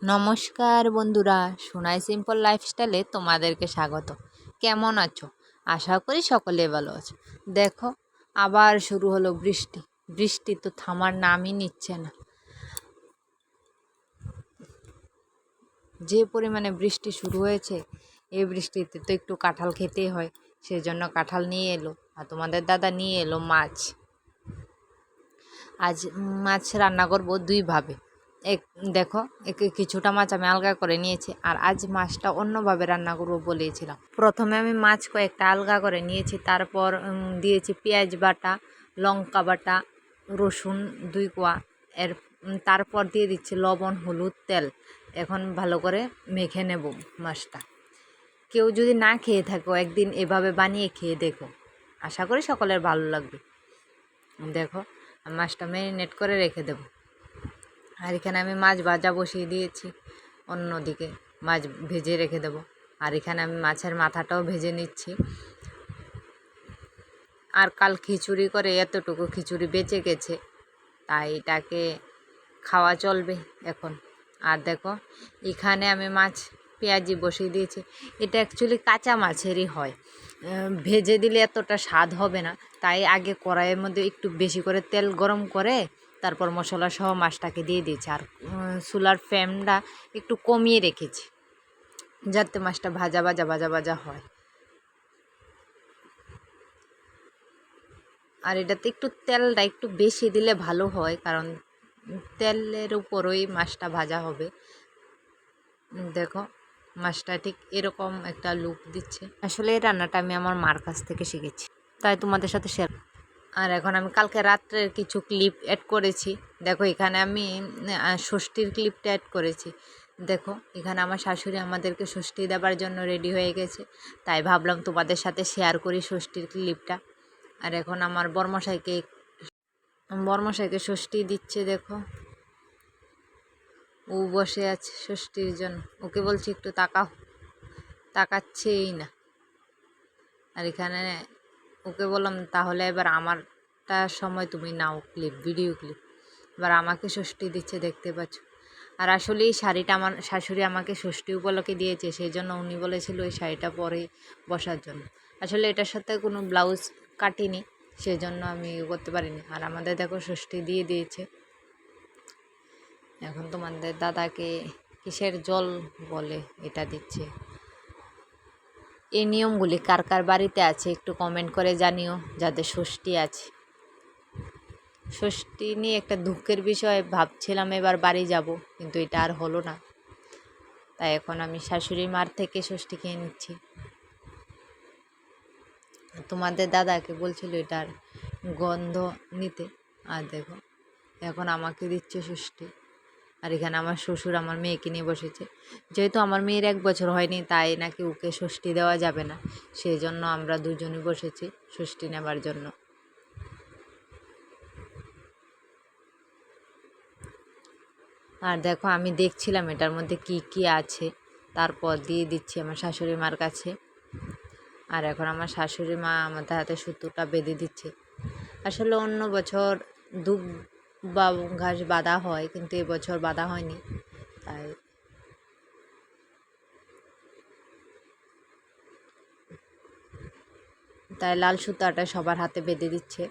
নমস্কার বন্ধুরা, সোনাই সিম্পল লাইফস্টাইলে তোমাদেরকে স্বাগত। কেমন আছো? আশা করি সকলে ভালো আছো। দেখো, আবার শুরু হলো বৃষ্টি। বৃষ্টি তো থামার নামই নিচ্ছে না। যে পরিমাণে বৃষ্টি শুরু হয়েছে, এই বৃষ্টিতে তো একটু কাঁঠাল খেতেই হয়। সেজন্য কাঁঠাল নিয়ে এলো, আর তোমাদের দাদা নিয়ে এলো মাছ। আজ মাছ রান্না করবো দুইভাবে। দেখো, কিছুটা মাছ আমি আলগা করে নিয়েছি, আর আজ মাছটা অন্যভাবে রান্না করবো বলেছিলাম। প্রথমে আমি মাছ কয়েকটা আলগা করে নিয়েছি, তারপর দিয়েছি পেঁয়াজ বাটা, লঙ্কা বাটা, রসুন 2 কোয়া, তারপর দিয়ে দিচ্ছি লবণ, হলুদ, তেল। এখন ভালো করে মেখে নেব মাছটা। কেউ যদি না খেয়ে থাকো, একদিন এভাবে বানিয়ে খেয়ে দেখো, আশা করি সকলের ভালো লাগবে। দেখো, মাছটা ম্যারিনেট করে রেখে দেব। আর এখানে আমি মাছ ভাজা বসিয়ে দিয়েছি, অন্যদিকে মাছ ভেজে রেখে দেব। আর এখানে আমি মাছের মাথাটাও ভেজে নিচ্ছি। আর কাল খিচুড়ি করে এতটুকু খিচুড়ি বেঁচে গেছে, তাই এটাকে খাওয়া চলবে এখন। আর দেখো, এখানে আমি মাছ পেঁয়াজি বসিয়ে দিয়েছি। এটা অ্যাকচুয়ালি কাঁচা মাছেরই হয়, ভেজে দিলে এতটা স্বাদ হবে না। তাই আগে কড়াইয়ের মধ্যে একটু বেশি করে তেল গরম করে তারপর মশলা সহ মাছটাকে দিয়ে দিয়েছি। আর চুলার ফ্লেমটা একটু কমিয়ে রেখেছি, যাতে মাছটা ভাজা ভাজা ভাজা ভাজা হয়। আর এটাতে একটু তেলটা একটু বেশি দিলে ভালো হয়, কারণ তেলের উপরই মাছটা ভাজা হবে। দেখো, মাছটা ঠিক এরকম একটা লুক দিচ্ছে। আসলে এই রান্নাটা আমি আমার মার কাছ থেকে শিখেছি, তাই তোমাদের সাথে শেয়ার। আর এখন আমি কালকে রাত্রের কিছু ক্লিপ অ্যাড করেছি। দেখো, এখানে আমি ষষ্ঠীর ক্লিপটা অ্যাড করেছি। দেখো, এখানে আমার শাশুড়ি আমাদেরকে ষষ্ঠী দেবার জন্য রেডি হয়ে গেছে, তাই ভাবলাম তোমাদের সাথে শেয়ার করি ষষ্ঠীর ক্লিপটা। আর এখন আমার বর্মশাইকে ষষ্ঠী দিচ্ছে। দেখো, ও বসে আছে ষষ্ঠীর জন্য, ওকে বলছি একটু তাকাও, তাকাচ্ছেই না। আর এখানে ওকে বললাম, তাহলে এবার আমারটা সময় তুমি নাও ক্লিপ, ভিডিও ক্লিপ। এবার আমাকে ষষ্ঠী দিচ্ছে, দেখতে পাচ্ছ। আর আসলে এই শাড়িটা আমার শাশুড়ি আমাকে ষষ্ঠী উপলক্ষে দিয়েছে, সেই জন্য উনি বলেছিল এই শাড়িটা পরে বসার জন্য। আসলে এটার সাথে কোনো ব্লাউজ কাটিনি, সেই জন্য আমি করতে পারিনি। আর আমাদের দেখো, ষষ্ঠী দিয়ে দিয়েছে। এখন তোমাদের দাদাকে কিসের জল বলে এটা দিচ্ছে। এই নিয়মগুলি কার কার বাড়িতে আছে একটু কমেন্ট করে জানিও, যাদের ষষ্ঠী আছে। ষষ্ঠী নিয়ে একটা দুঃখের বিষয়, ভাবছিলাম এবার বাড়ি যাব, কিন্তু এটা আর হলো না। তাই এখন আমি শাশুড়ি মার থেকে ষষ্ঠী খেয়ে নিচ্ছি। তোমাদের দাদাকে বলছিল এটার গন্ধ নিতে। আর দেখো, এখন আমাকে দিচ্ছে ষষ্ঠী। আর এখানে আমার শ্বশুর আমার মেয়েকে নিয়ে বসেছে। যেহেতু আমার মেয়ের 1 বছর হয়নি, তাই নাকি ওকে ষষ্ঠী দেওয়া যাবে না, সেই জন্য আমরা দুজনই বসেছি ষষ্ঠী নেবার জন্য। আর দেখো, আমি দেখছিলাম এটার মধ্যে কি কি আছে, তারপর দিয়ে দিচ্ছি আমার শাশুড়ি মার কাছে। আর এখন আমার শাশুড়ি মা আমাদের হাতে সুতোটা বেঁধে দিচ্ছে। আসলে অন্য বছর দুব বা ঘাস বাঁধা হয়, কিন্তু এবছর বাঁধা হয়নি, তাই লাল সুতাটা সবার হাতে বেঁধে দিচ্ছে।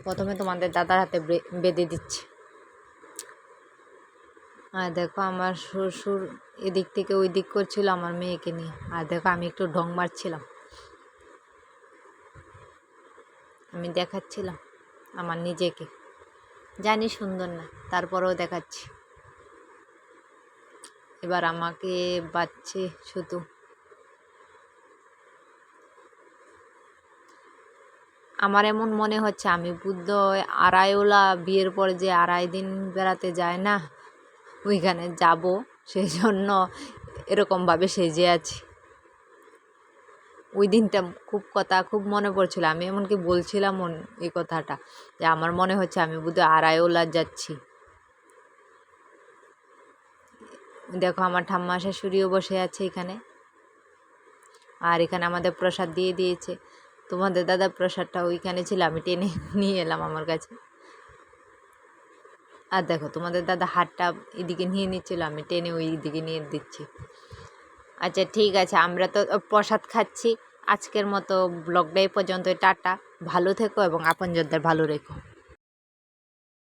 প্রথমে তোমাদের দাদার হাতে বেঁধে দিচ্ছে। আর দেখো, আমার শ্বশুর এদিক থেকে ওই দিক করছিল আমার মেয়েকে নিয়ে। আর দেখো, আমি একটু ঢং মারছিলাম, আমি দেখাচ্ছিলাম আমার নিজেকে। জানি সুন্দর না, তারপরেও দেখাচ্ছি। এবার আমাকে বাচ্চে শুধু। আমার এমন মনে হচ্ছে আমি বুদ্ধ আড়াইওলা বিয়ের পর যে 2.5 দিন বেড়াতে যায় না, ওইখানে যাব, সেই জন্য এরকমভাবে সেজে আছি। ওই দিনটা খুব মনে পড়ছিল। আমি এমনকি বলছিলাম এই কথাটা, যে আমার মনে হচ্ছে আমি বোধহয় আড়াইওলা যাচ্ছি। দেখো, আমার ঠাম্মা শাশুড়িও বসে আছে এখানে। আর এখানে আমাদের প্রসাদ দিয়ে দিয়েছে। তোমাদের দাদা প্রসাদটা ওইখানে ছিল, আমি টেনে নিয়ে এলাম আমার কাছে। আর দেখো তোমাদের দাদা হাতটা এদিকে নিয়ে নিচ্ছিল, আমি টেনে ওই দিকে নিয়ে দিচ্ছি। আচ্ছা ঠিক আছে, আমরা তো প্রসাদ খাচ্ছি। আজকের মতো ব্লগটা এই পর্যন্ত, টাটা, ভালো থেকো এবং আপনজনদের ভালো রেখো।